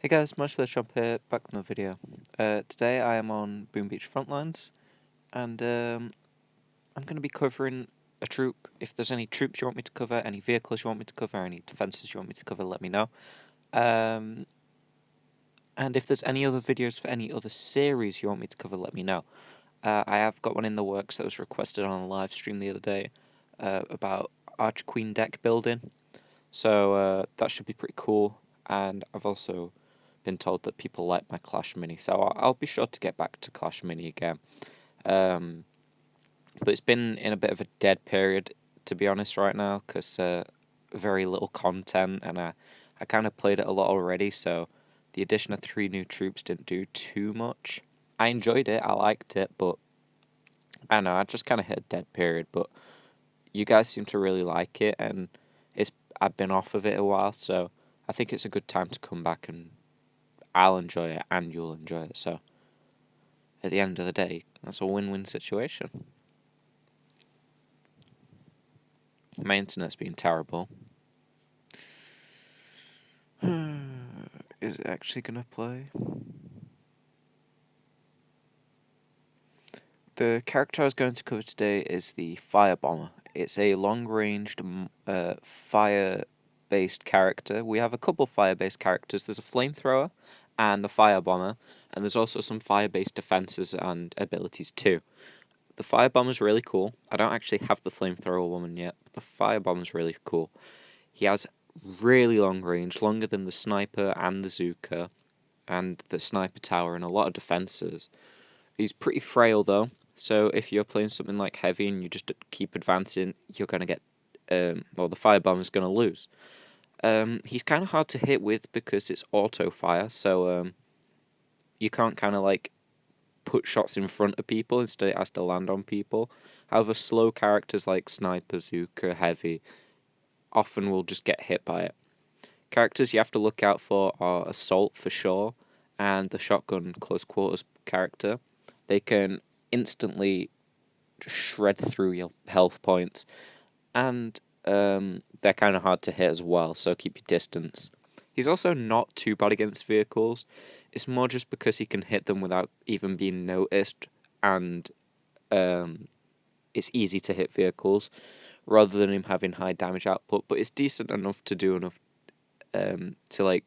Hey guys, Untitled here, back in the video. Today I am on Boom Beach Frontlines, and I'm going to be covering a troop. If there's any troops you want me to cover, any vehicles you want me to cover, any defences you want me to cover, let me know. And if there's any other videos for any other series you want me to cover, let me know. I have got one in the works that was requested on a live stream the other day about Arch Queen deck building, so that should be pretty cool, and I've also been told that people like my Clash Mini, so I'll be sure to get back to Clash Mini again. But it's been in a bit of a dead period, to be honest, right now, because very little content, and I kind of played it a lot already, so the addition of 3 new troops didn't do too much. I enjoyed it, I liked it, but I don't know, I just kind of hit a dead period, but you guys seem to really like it, and I've been off of it a while, so I think it's a good time to come back, and I'll enjoy it and you'll enjoy it. So at the end of the day, that's a win-win situation. My internet's been terrible. Is it actually gonna play? The character I was going to cover today is the Fire Bomber. It's a long-ranged fire-based character. We have a couple fire-based characters. There's a flamethrower and the Fire Bomber, and there's also some fire-based defenses and abilities too. The Fire Bomber's really cool. I don't actually have the Flamethrower Woman yet, but the Fire Bomber's really cool. He has really long range, longer than the Sniper and the Zuka, and the Sniper Tower, and a lot of defenses. He's pretty frail though, so if you're playing something like Heavy and you just keep advancing, you're going to get, the Fire Bomber's going to lose. He's kind of hard to hit with because it's auto-fire, so you can't kind of like put shots in front of people, instead it has to land on people. However, slow characters like Sniper, Zuka, Heavy often will just get hit by it. Characters you have to look out for are Assault for sure, and the Shotgun close quarters character. They can instantly shred through your health points, and they're kind of hard to hit as well, so keep your distance. He's also not too bad against vehicles. It's more just because he can hit them without even being noticed, and it's easy to hit vehicles, rather than him having high damage output. But it's decent enough to do enough to like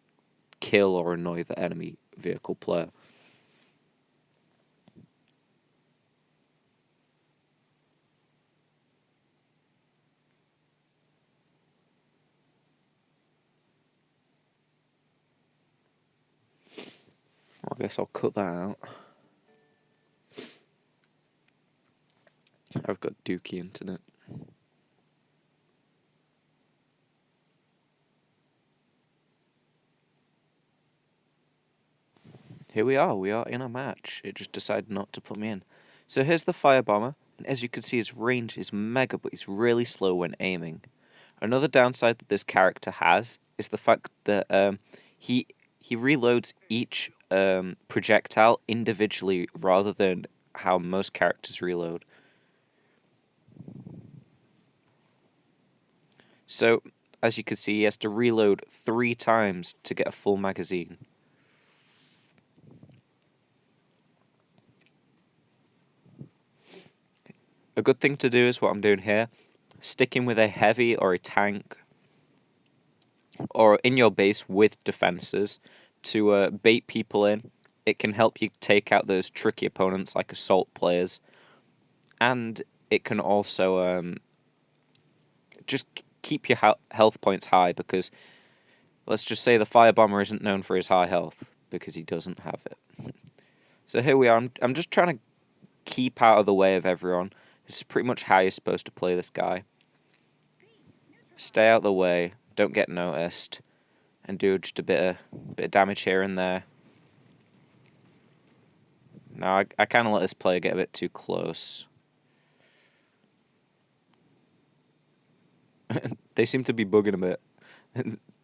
kill or annoy the enemy vehicle player. I guess I'll cut that out. I've got dookie internet. Here we are in a match. It just decided not to put me in. So here's the Fire Bomber, and as you can see his range is mega, but he's really slow when aiming. Another downside that this character has is the fact that he reloads each projectile individually rather than how most characters reload. So, as you can see, he has to reload 3 times to get a full magazine. A good thing to do is what I'm doing here. Sticking with a heavy or a tank or in your base with defenses to bait people in. It can help you take out those tricky opponents like assault players. And it can also just keep your health points high, because let's just say the Fire Bomber isn't known for his high health, because he doesn't have it. So here we are. I'm just trying to keep out of the way of everyone. This is pretty much how you're supposed to play this guy. Stay out of the way, don't get noticed, and do just a bit of damage here and there. Now I kind of let this player get a bit too close. They seem to be bugging a bit.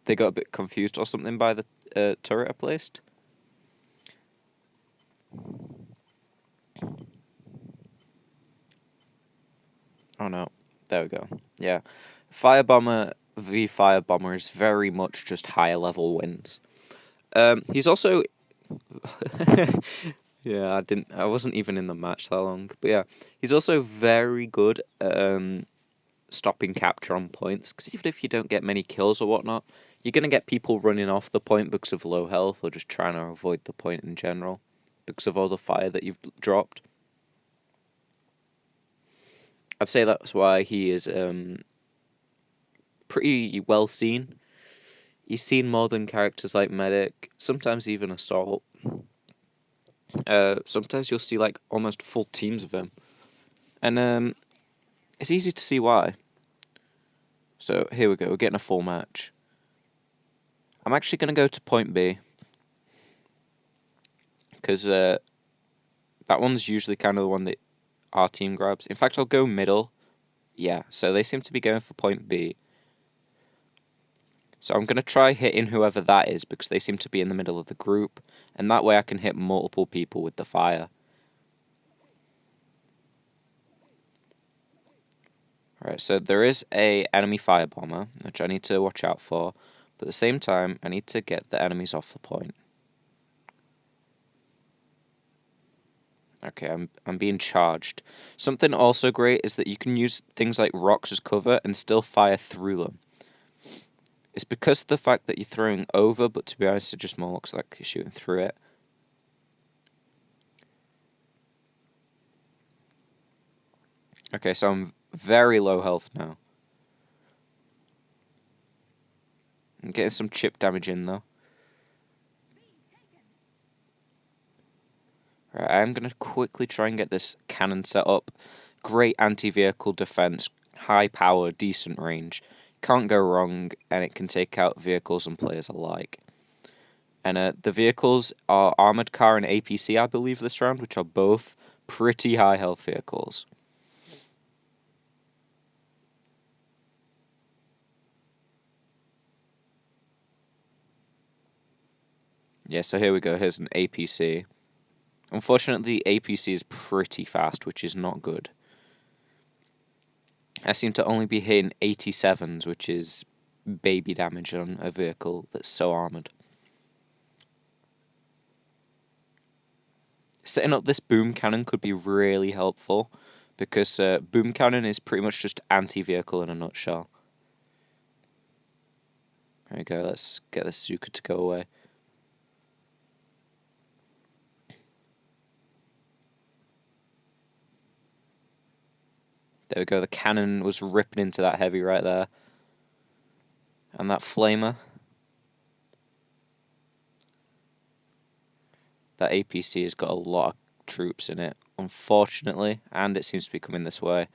They got a bit confused or something by the turret I placed. Oh no, there we go. Yeah, Fire Bomber v Fire Bomber is very much just higher level wins. He's also yeah, I wasn't even in the match that long, but yeah, he's also very good at stopping capture on points. Because even if you don't get many kills or whatnot, you're gonna get people running off the point because of low health or just trying to avoid the point in general because of all the fire that you've dropped. I'd say that's why he is pretty well seen. He's seen more than characters like Medic, sometimes even Assault. Sometimes you'll see like almost full teams of him, and it's easy to see why. So here we go. We're getting a full match. I'm actually gonna go to point B because that one's usually kind of the one that our team grabs. In fact, I'll go middle. Yeah, so they seem to be going for point B. So I'm going to try hitting whoever that is because they seem to be in the middle of the group. And that way I can hit multiple people with the fire. Alright, so there is a enemy firebomber, which I need to watch out for. But at the same time, I need to get the enemies off the point. Okay, I'm being charged. Something also great is that you can use things like rocks as cover and still fire through them. It's because of the fact that you're throwing over, but to be honest, it just more looks like you're shooting through it. Okay, so I'm very low health now. I'm getting some chip damage in, though. Right, I'm going to quickly try and get this cannon set up. Great anti-vehicle defense, high power, decent range. Can't go wrong, and it can take out vehicles and players alike. And the vehicles are Armored Car and APC, I believe, this round, which are both pretty high health vehicles. Yeah, so here we go. Here's an APC. Unfortunately, the APC is pretty fast, which is not good. I seem to only be hitting 87s, which is baby damage on a vehicle that's so armoured. Setting up this boom cannon could be really helpful, because boom cannon is pretty much just anti-vehicle in a nutshell. There we go, let's get this Zuka to go away. There we go, the cannon was ripping into that heavy right there. And that flamer. That APC has got a lot of troops in it, unfortunately, and it seems to be coming this way.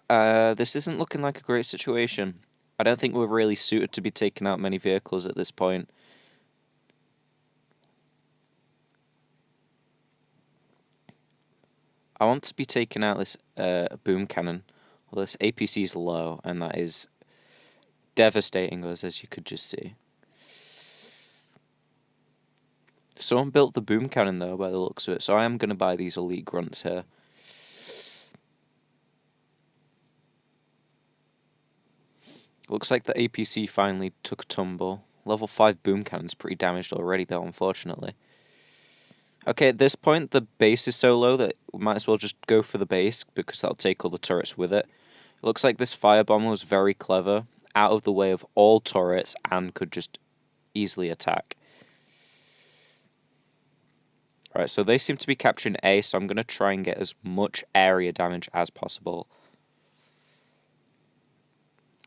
This isn't looking like a great situation. I don't think we're really suited to be taking out many vehicles at this point. I want to be taking out this boom cannon. Well, this APC is low, and that is devastating us, as you could just see. Someone built the boom cannon, though, by the looks of it, so I am going to buy these elite grunts here. Looks like the APC finally took a tumble. Level 5 boom cannon's pretty damaged already, though, unfortunately. Okay, at this point, the base is so low that we might as well just go for the base, because that'll take all the turrets with it. It looks like this firebomber was very clever, out of the way of all turrets, and could just easily attack. Right, so they seem to be capturing A, so I'm going to try and get as much area damage as possible.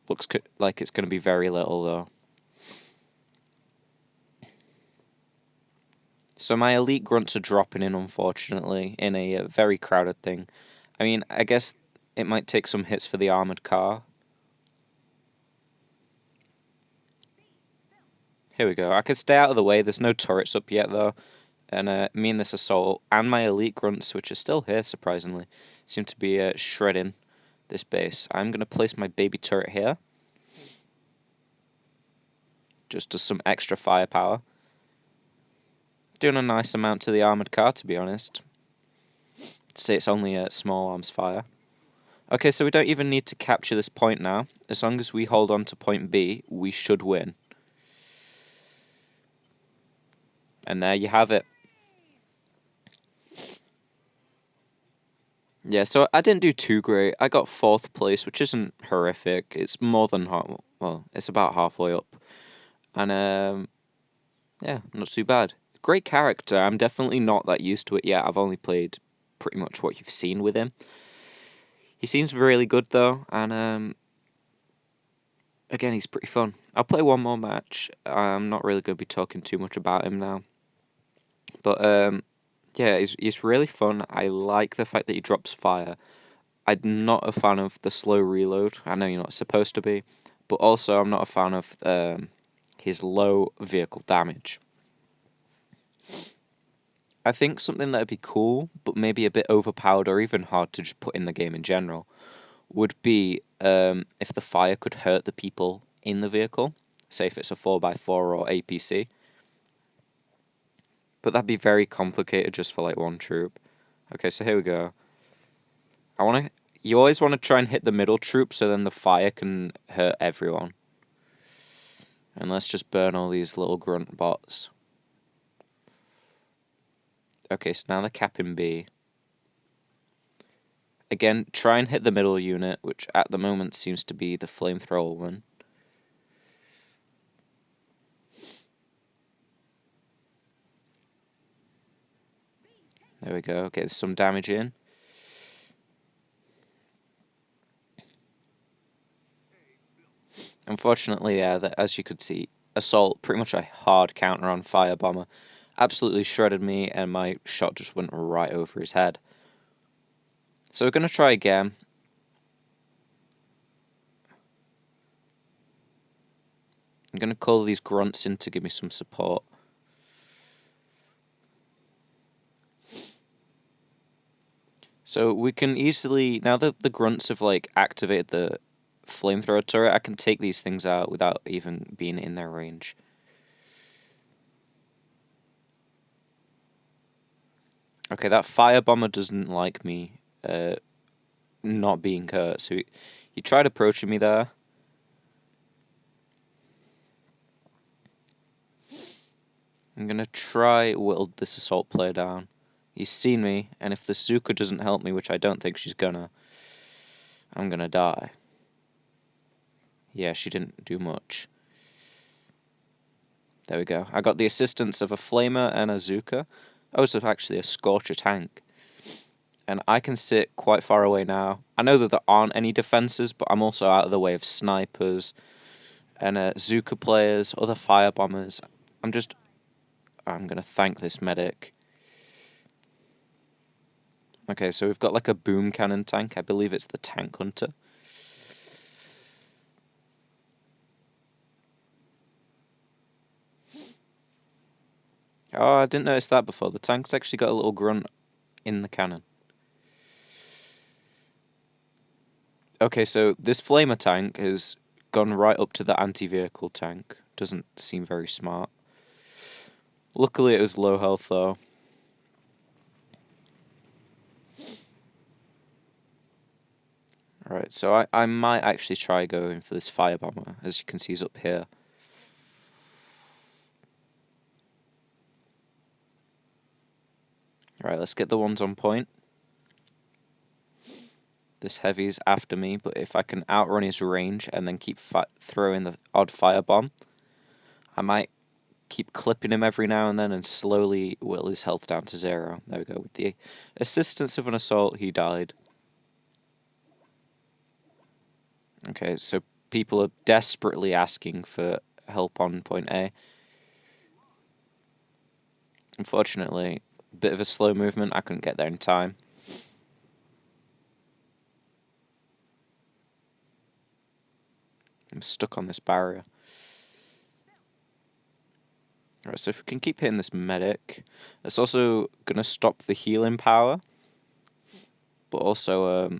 Looks like it's going to be very little, though. So my elite grunts are dropping in, unfortunately, in a very crowded thing. I mean, I guess it might take some hits for the armored car. Here we go. I could stay out of the way. There's no turrets up yet, though. And me and this assault and my elite grunts, which are still here, surprisingly, seem to be shredding this base. I'm going to place my baby turret here. Just as some extra firepower. Doing a nice amount to the armored car, to be honest. Say it's only a small arms fire. Okay, so we don't even need to capture this point now. As long as we hold on to point B, we should win. And there you have it. Yeah, so I didn't do too great. I got 4th place, which isn't horrific. It's more than well, it's about halfway up. And yeah, not too bad. Great character. I'm definitely not that used to it yet. I've only played pretty much what you've seen with him. He seems really good though, and again, he's pretty fun. I'll play one more match. I'm not really going to be talking too much about him now. But yeah, he's really fun. I like the fact that he drops fire. I'm not a fan of the slow reload. I know you're not supposed to be, but also I'm not a fan of his low vehicle damage. I think something that would be cool, but maybe a bit overpowered or even hard to just put in the game in general, would be if the fire could hurt the people in the vehicle, say if it's a 4x4 or APC. But that'd be very complicated just for like one troop. Okay, so here we go. You always want to try and hit the middle troop so then the fire can hurt everyone. And let's just burn all these little grunt bots. Okay, so now they're capping B. Again, try and hit the middle unit, which at the moment seems to be the flamethrower one. There we go. Okay, there's some damage in. Unfortunately, yeah, as you could see, Assault, pretty much a hard counter on Firebomber, absolutely shredded me, and my shot just went right over his head. So we're going to try again. I'm going to call these grunts in to give me some support. So we can easily, now that the grunts have like activated the flamethrower turret, I can take these things out without even being in their range. Okay, that Firebomber doesn't like me not being hurt, so he tried approaching me there. I'm going to try whittle this assault player down. He's seen me, and if the Zuka doesn't help me, which I don't think she's gonna, I'm gonna die. Yeah, she didn't do much. There we go. I got the assistance of a Flamer and a Zuka. Oh, so actually a Scorcher tank. And I can sit quite far away now. I know that there aren't any defenses, but I'm also out of the way of snipers and Zuka players, other firebombers. I'm gonna thank this medic. Okay, so we've got like a boom cannon tank. I believe it's the Tank Hunter. Oh, I didn't notice that before. The tank's actually got a little grunt in the cannon. Okay, so this flamer tank has gone right up to the anti-vehicle tank. Doesn't seem very smart. Luckily it was low health though. Alright, so I might actually try going for this firebomber. As you can see, he's up here. Alright, let's get the ones on point. This heavy's after me, but if I can outrun his range and then keep throwing the odd firebomb, I might keep clipping him every now and then and slowly whittle his health down to 0. There we go. With the assistance of an assault, he died. Okay, so people are desperately asking for help on point A. Unfortunately, a bit of a slow movement. I couldn't get there in time. I'm stuck on this barrier. Alright, so if we can keep hitting this medic, that's also going to stop the healing power. But also,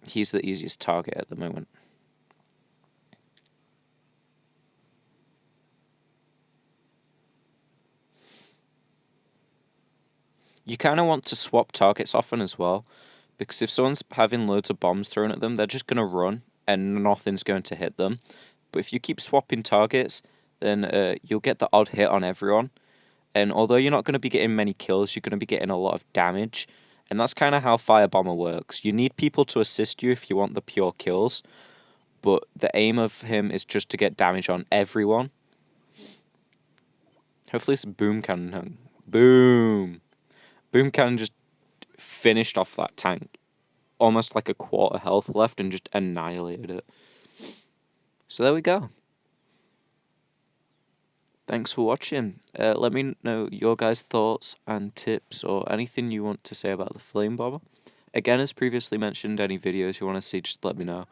he's the easiest target at the moment. You kind of want to swap targets often as well, because if someone's having loads of bombs thrown at them, they're just going to run and nothing's going to hit them. But if you keep swapping targets, then you'll get the odd hit on everyone. And although you're not going to be getting many kills, you're going to be getting a lot of damage. And that's kind of how Firebomber works. You need people to assist you if you want the pure kills, but the aim of him is just to get damage on everyone. Hopefully it's Boom Cannon. Boom! Boom Cannon just finished off that tank. Almost like a quarter health left and just annihilated it. So there we go. Thanks for watching. Let me know your guys' thoughts and tips or anything you want to say about the Flame Bomber. Again, as previously mentioned, any videos you want to see, just let me know.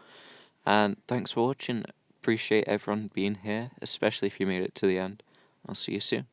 And thanks for watching. Appreciate everyone being here, especially if you made it to the end. I'll see you soon.